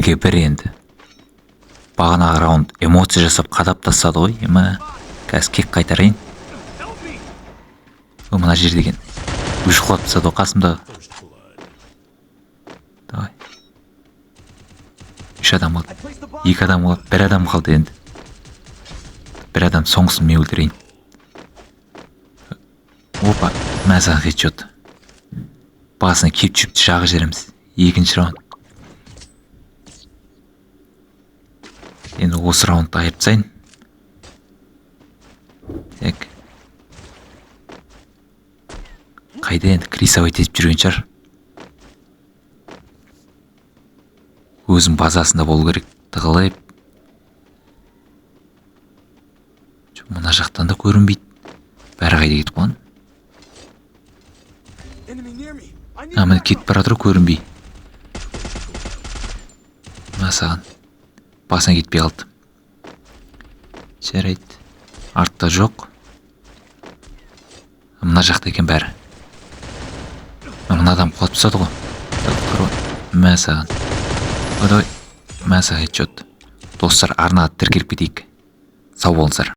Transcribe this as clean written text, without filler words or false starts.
бірге бір енді. Бағанағы раунд эмоция жасап қадап тастады ғой. Қазір кек қайтарайын. Мына жер деген үш құлап тастады ғой қасымдағы. Давай. Үш адам қалды. Екі адам қалды. Бір адам қалды енді. Бір адам соңғысын мен өлтірейін. Опа, мәзан хедшот. Басына кеп-чүпті жағы жеріміз. Екінші раунд. Енді осы раундты айырып тастайын. Так. Қайда енді крисовый тесіп жүрген шығар. Өзім базасында болу керек. Тығылайып. Мына жақтан да көрінбейді. Бәрі қайда кетіп қалған. Міне кетіп бара тұр көрінбей. Масаған. Басына кетпей қалды. Жарайды. Артта жоқ. Мына жақта екен бәрі. Мына адам құлап тастады ғой. Масаған. Давай. Масаған хедшот. Достар, арнаға тіркеліп кетейік. Сау болыңыздар.